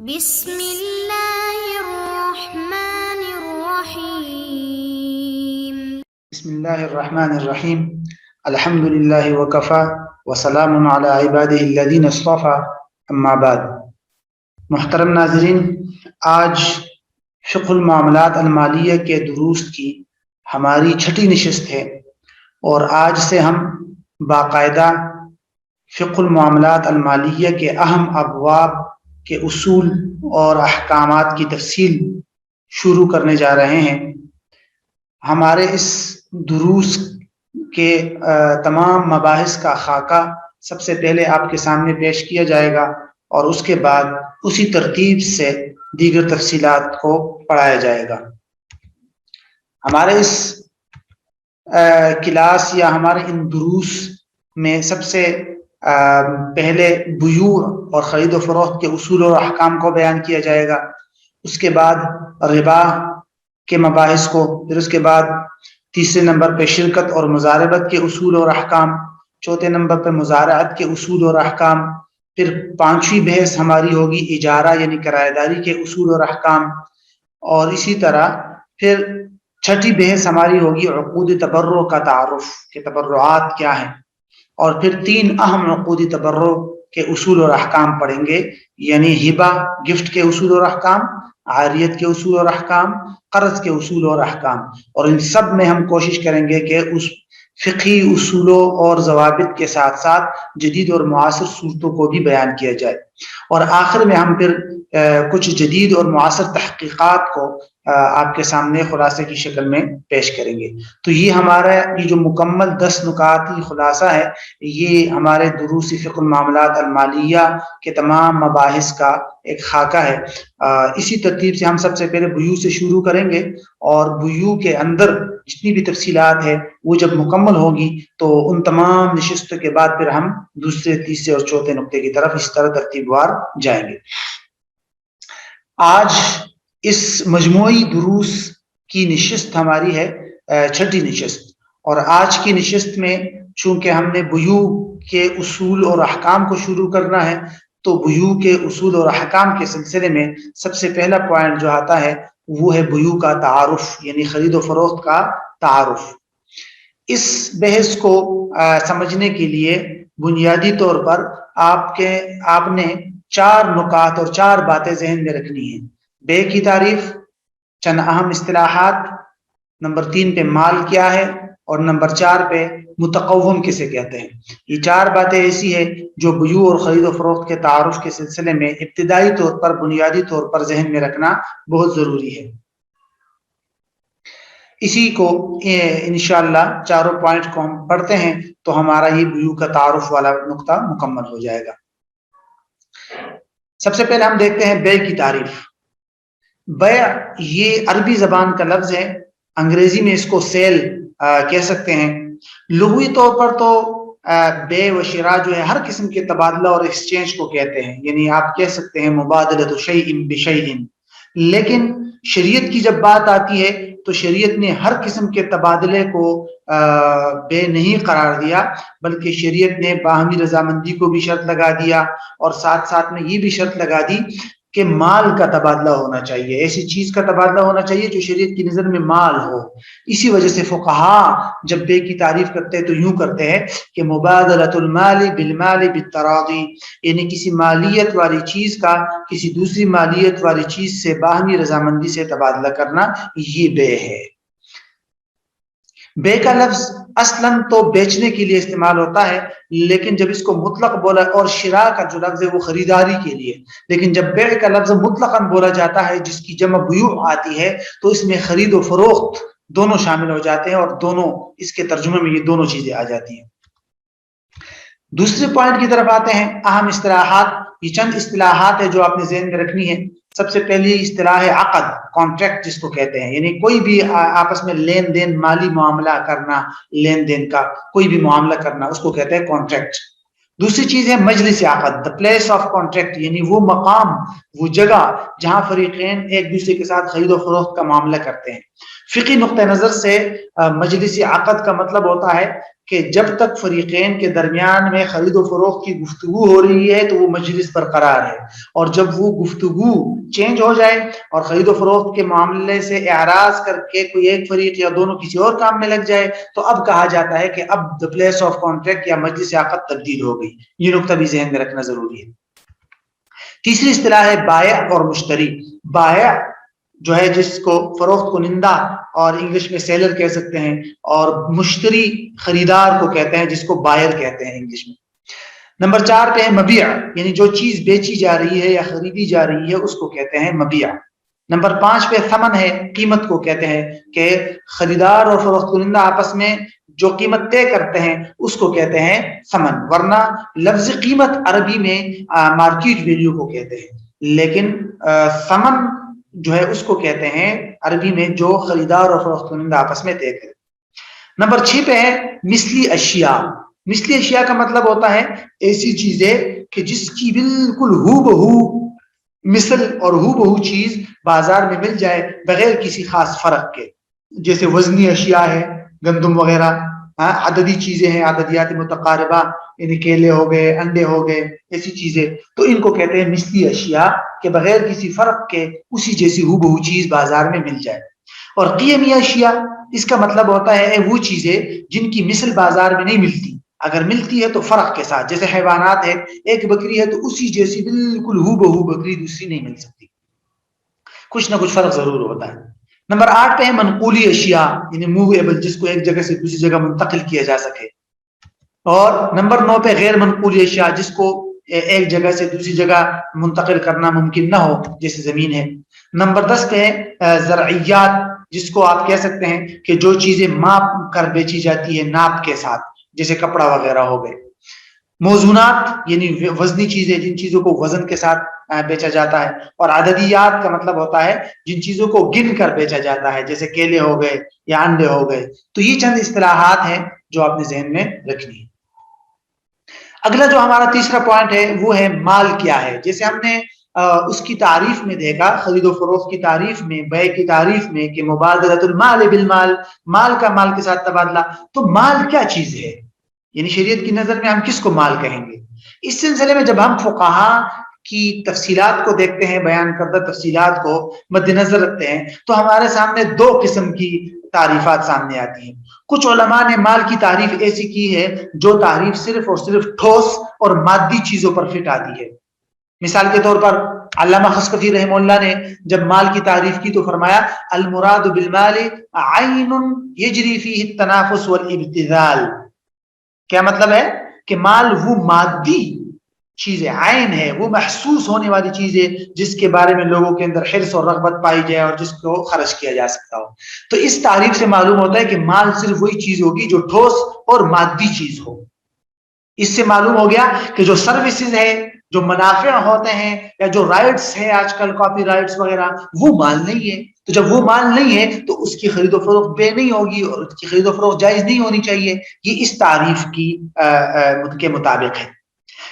بسم اللہ الرحمن الرحیم بسم اللہ الرحمن الرحیم الحمد للہ وکفا وسلام علی عبادہ الذین اصطفى اما بعد۔ محترم ناظرین، آج فقہ المعاملات المالیہ کے دروس کی ہماری چھٹی نشست ہے، اور آج سے ہم باقاعدہ فقہ المعاملات المالیہ کے اہم ابواب کے اصول اور احکامات کی تفصیل شروع کرنے جا رہے ہیں۔ ہمارے اس دروس کے تمام مباحث کا خاکہ سب سے پہلے آپ کے سامنے پیش کیا جائے گا، اور اس کے بعد اسی ترتیب سے دیگر تفصیلات کو پڑھایا جائے گا۔ ہمارے اس کلاس یا ہمارے ان دروس میں سب سے پہلے بیوع اور خرید و فروخت کے اصول اور احکام کو بیان کیا جائے گا، اس کے بعد ربا کے مباحث کو، پھر اس کے بعد تیسرے نمبر پہ شرکت اور مضاربت کے اصول اور احکام، چوتھے نمبر پہ مزارعت کے اصول اور احکام، پھر پانچویں بحث ہماری ہوگی اجارہ یعنی کرایہ داری کے اصول اور احکام، اور اسی طرح پھر چھٹی بحث ہماری ہوگی عقود تبرع کا تعارف کہ تبرعات کیا ہیں، اور پھر تین اہم عقود تبرع کے اصول اور احکام پڑھیں گے، یعنی ہبہ گفٹ کے اصول اور احکام، عاریت کے اصول اور احکام، قرض کے اصول اور احکام، اور ان سب میں ہم کوشش کریں گے کہ اس فقہی اصولوں اور ضوابط کے ساتھ ساتھ جدید اور معاصر صورتوں کو بھی بیان کیا جائے، اور آخر میں ہم پھر کچھ جدید اور معاصر تحقیقات کو آپ کے سامنے خلاصے کی شکل میں پیش کریں گے۔ تو یہ ہمارا یہ جو مکمل 10 نکاتی خلاصہ ہے، یہ ہمارے دروس فقہ المعاملات المالیہ کے تمام مباحث کا ایک خاکہ ہے۔ اسی ترتیب سے ہم سب سے پہلے بیوع سے شروع کریں گے، اور بیوع کے اندر جتنی بھی تفصیلات ہے وہ جب مکمل ہوگی تو ان تمام نشستوں کے بعد پھر ہم دوسرے، تیسرے اور چوتھے نقطے کی طرف اس طرح ترتیب وار جائیں گے۔ آج اس مجموعی دروس کی نشست ہماری ہے چھٹی نشست، اور آج کی نشست میں چونکہ ہم نے بیوع کے اصول اور احکام کو شروع کرنا ہے، تو بیوع کے اصول اور احکام کے سلسلے میں سب سے پہلا پوائنٹ جو آتا ہے وہ ہے بیوع کا تعارف، یعنی خرید و فروخت کا تعارف۔ اس بحث کو سمجھنے کے لیے بنیادی طور پر آپ نے 4 نکات اور 4 باتیں ذہن میں رکھنی ہیں: بے کی تعریف، چند اہم اصطلاحات، نمبر 3 پہ مال کیا ہے، اور نمبر 4 پہ متقوم کسے کہتے ہیں۔ یہ 4 باتیں ایسی ہیں جو بیوع اور خرید و فروخت کے تعارف کے سلسلے میں ابتدائی طور پر، بنیادی طور پر ذہن میں رکھنا بہت ضروری ہے۔ اسی کو انشاءاللہ چاروں پوائنٹ کو ہم پڑھتے ہیں تو ہمارا یہ بیوع کا تعارف والا نقطہ مکمل ہو جائے گا۔ سب سے پہلے ہم دیکھتے ہیں بے کی تعریف۔ بیع یہ عربی زبان کا لفظ ہے، انگریزی میں اس کو سیل کہہ سکتے ہیں۔ لغوی طور پر تو بے و شراء جو ہے ہر قسم کے تبادلہ اور ایکسچینج کو کہتے ہیں، یعنی آپ کہہ سکتے ہیں مبادلۃ شیء بشیء، لیکن شریعت کی جب بات آتی ہے تو شریعت نے ہر قسم کے تبادلے کو بے نہیں قرار دیا، بلکہ شریعت نے باہمی رضامندی کو بھی شرط لگا دیا، اور ساتھ ساتھ میں یہ بھی شرط لگا دی کہ مال کا تبادلہ ہونا چاہیے، ایسی چیز کا تبادلہ ہونا چاہیے جو شریعت کی نظر میں مال ہو۔ اسی وجہ سے فقہا جب بے کی تعریف کرتے ہیں تو یوں کرتے ہیں کہ مبادلۃ المال بالمال بالتراضی، یعنی کسی مالیت والی چیز کا کسی دوسری مالیت والی چیز سے باہمی رضامندی سے تبادلہ کرنا، یہ بے ہے۔ بے کا لفظ اصلاً تو بیچنے کے لیے استعمال ہوتا ہے، لیکن جب اس کو مطلق بولا، اور شراء کا جو لفظ ہے وہ خریداری کے لیے، لیکن جب بیع کا لفظ مطلقاً بولا جاتا ہے جس کی جمع بیوع آتی ہے تو اس میں خرید و فروخت دونوں شامل ہو جاتے ہیں، اور دونوں اس کے ترجمے میں یہ دونوں چیزیں آ جاتی ہیں۔ دوسرے پوائنٹ کی طرف آتے ہیں، اہم اصطلاحات۔ یہ چند اصطلاحات ہے جو آپ نے ذہن میں رکھنی ہے۔ سب سے پہلی اصطلاح ہے عقد، کانٹریکٹ جس کو کہتے ہیں، یعنی کوئی بھی آپس میں لین دین، مالی معاملہ کرنا، لین دین کا کوئی بھی معاملہ کرنا، اس کو کہتے ہیں کانٹریکٹ۔ دوسری چیز ہے مجلس عقد، the place of contract، یعنی وہ مقام، وہ جگہ جہاں فریقین ایک دوسرے کے ساتھ خرید و فروخت کا معاملہ کرتے ہیں۔ فقہی نقطہ نظر سے مجلس عقد کا مطلب ہوتا ہے کہ جب تک فریقین کے درمیان میں خرید و فروخت کی گفتگو ہو رہی ہے تو وہ مجلس برقرار ہے، اور جب وہ گفتگو چینج ہو جائے اور خرید و فروخت کے معاملے سے اعراض کر کے کوئی ایک فریق یا دونوں کسی اور کام میں لگ جائے تو اب کہا جاتا ہے کہ اب the place of contract یا مجلس عقد تبدیل ہو گئی۔ یہ نقطہ بھی ذہن میں رکھنا ضروری ہے۔ تیسری اصطلاح ہے بائع اور مشتری۔ بائع جو ہے جس کو فروخت کنندہ اور انگلش میں سیلر کہہ سکتے ہیں، اور مشتری خریدار کو کہتے ہیں جس کو بائر کہتے ہیں انگلش میں۔ نمبر 4 پہ ہے مبیع، یعنی جو چیز بیچی جا رہی ہے یا خریدی جا رہی ہے اس کو کہتے ہیں مبیع۔ نمبر 5 پہ ثمن ہے، قیمت کو کہتے ہیں کہ خریدار اور فروخت کنندہ آپس میں جو قیمت طے کرتے ہیں اس کو کہتے ہیں ثمن، ورنہ لفظ قیمت عربی میں مارکیٹ ویلیو کو کہتے ہیں، لیکن ثمن جو ہے اس کو کہتے ہیں عربی میں جو خریدار اور فروخت کنندہ آپس میں طے کرتے۔ نمبر 6 پہ ہے مثلی اشیاء۔ مثلی اشیاء کا مطلب ہوتا ہے ایسی چیزیں کہ جس کی بالکل ہو بہو مثل اور ہو بہو چیز بازار میں مل جائے بغیر کسی خاص فرق کے، جیسے وزنی اشیاء ہے، گندم وغیرہ، عددی چیزیں ہیں، عددیات متقاربہ، یعنی کیلے ہو گئے، انڈے ہو گئے، ایسی چیزیں، تو ان کو کہتے ہیں مثلی اشیاء کہ بغیر کسی فرق کے اسی جیسی ہو بہو چیز بازار میں مل جائے۔ اور قیمی اشیاء، اس کا مطلب ہوتا ہے وہ چیزیں جن کی مثل بازار میں نہیں ملتی، اگر ملتی ہے تو فرق کے ساتھ، جیسے حیوانات ہے، ایک بکری ہے تو اسی جیسی بالکل ہو بہو بکری دوسری نہیں مل سکتی، کچھ نہ کچھ فرق ضرور ہوتا ہے۔ نمبر 8 پہ ہے منقولی اشیاء، یعنی موویبل، جس کو ایک جگہ سے دوسری جگہ منتقل کیا جا سکے۔ اور نمبر 9 پہ غیر منقولی اشیاء، جس کو ایک جگہ سے دوسری جگہ منتقل کرنا ممکن نہ ہو، جیسے زمین ہے۔ نمبر 10 پہ ہے زرعیات، جس کو آپ کہہ سکتے ہیں کہ جو چیزیں ماپ کر بیچی جاتی ہے ناپ کے ساتھ، جیسے کپڑا وغیرہ ہو گئے۔ موزونات یعنی وزنی چیزیں، جن چیزوں کو وزن کے ساتھ بیچا جاتا ہے۔ اور عددیات کا مطلب ہوتا ہے جن چیزوں کو گن کر بیچا جاتا ہے، جیسے کیلے ہو گئے یا انڈے ہو گئے۔ تو یہ چند اصطلاحات ہیں جو آپ نے ذہن میں رکھنی ہے۔ اگلا جو ہمارا تیسرا پوائنٹ ہے وہ ہے مال کیا ہے۔ جیسے ہم نے اس کی تعریف میں دیکھا، خرید و فروخت کی تعریف میں، بیع کی تعریف میں، کہ مبادلۃ المال بالمال، مال کا مال کے ساتھ تبادلہ۔ تو مال کیا چیز ہے، یعنی شریعت کی نظر میں ہم کس کو مال کہیں گے؟ اس سلسلے میں جب ہم فقہا کی تفصیلات کو دیکھتے ہیں، بیان کردہ تفصیلات کو مد نظر رکھتے ہیں، تو ہمارے سامنے 2 قسم کی تعریفات سامنے آتی ہیں۔ کچھ علماء نے مال کی تعریف ایسی کی ہے جو تعریف صرف اور صرف ٹھوس اور مادی چیزوں پر فٹ آتی ہے۔ مثال کے طور پر علامہ خسکفی رحمہ اللہ نے جب مال کی تعریف کی تو فرمایا المراد بالمال عین یجری فیہ التنافس والابتذال۔ کیا مطلب ہے کہ مال وہ مادی چیز ہے، عین ہے، وہ محسوس ہونے والی چیز ہے جس کے بارے میں لوگوں کے اندر حرص اور رغبت پائی جائے اور جس کو خرچ کیا جا سکتا ہو۔ تو اس تعریف سے معلوم ہوتا ہے کہ مال صرف وہی چیز ہوگی جو ٹھوس اور مادی چیز ہو۔ اس سے معلوم ہو گیا کہ جو سروسز ہے، جو منافع ہوتے ہیں، یا جو رائٹس ہیں آج کل کاپی رائٹس وغیرہ، وہ مال نہیں ہے۔ تو جب وہ مال نہیں ہے تو اس کی خرید و فروخت بے نہیں ہوگی اور اس کی خرید و فروخت جائز نہیں ہونی چاہیے۔ یہ اس تعریف کے مطابق ہے۔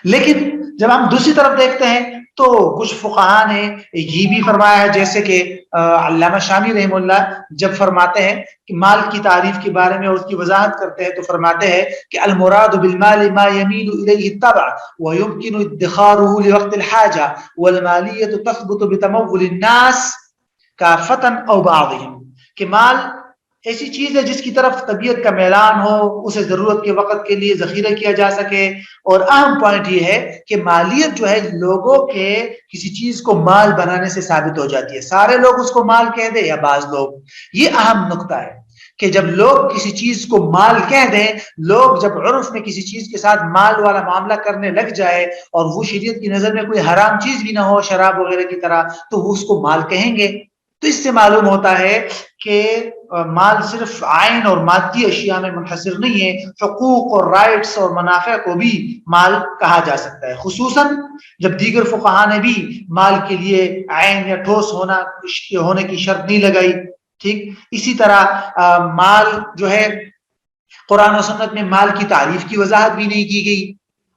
لیکن جب ہم دوسری طرف دیکھتے ہیں تو کچھ فقہا نے یہ بھی فرمایا ہے، جیسے کہ علامہ شامی رحمہ اللہ جب فرماتے ہیں کہ مال کی تعریف کے بارے میں اور اس کی وضاحت کرتے ہیں تو فرماتے ہیں کہ المراد بالمال ما يميل اليه الطبع ويمكن ادخاره لوقت الحاجه والماليه تثبت بتمول الناس كافة او بعضهم، کہ مال ایسی چیز ہے جس کی طرف طبیعت کا میلان ہو، اسے ضرورت کے وقت کے لیے ذخیرہ کیا جا سکے۔ اور اہم پوائنٹ یہ ہے کہ مالیت جو ہے لوگوں کے کسی چیز کو مال بنانے سے ثابت ہو جاتی ہے، سارے لوگ اس کو مال کہہ دیں یا بعض لوگ۔ یہ اہم نقطہ ہے کہ جب لوگ کسی چیز کو مال کہہ دیں، لوگ جب عرف میں کسی چیز کے ساتھ مال والا معاملہ کرنے لگ جائے اور وہ شریعت کی نظر میں کوئی حرام چیز بھی نہ ہو شراب وغیرہ کی طرح، تو وہ اس کو مال کہیں گے۔ تو اس سے معلوم ہوتا ہے کہ مال صرف عین اور مادی اشیاء میں منحصر نہیں ہے، حقوق اور رائٹس اور منافع کو بھی مال کہا جا سکتا ہے، خصوصاً جب دیگر فقہا نے بھی مال کے لیے عین یا ٹھوس ہونے کی شرط نہیں لگائی۔ ٹھیک اسی طرح مال جو ہے قرآن و سنت میں مال کی تعریف کی وضاحت بھی نہیں کی گئی،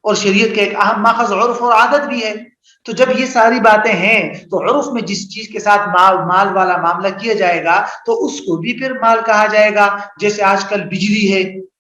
اور شریعت کا ایک اہم ماخذ عرف اور عادت بھی ہے۔ تو جب یہ ساری باتیں ہیں تو عرف میں جس چیز کے ساتھ مال والا معاملہ کیا جائے گا تو اس کو بھی پھر مال کہا جائے گا۔ جیسے آج کل بجلی ہے،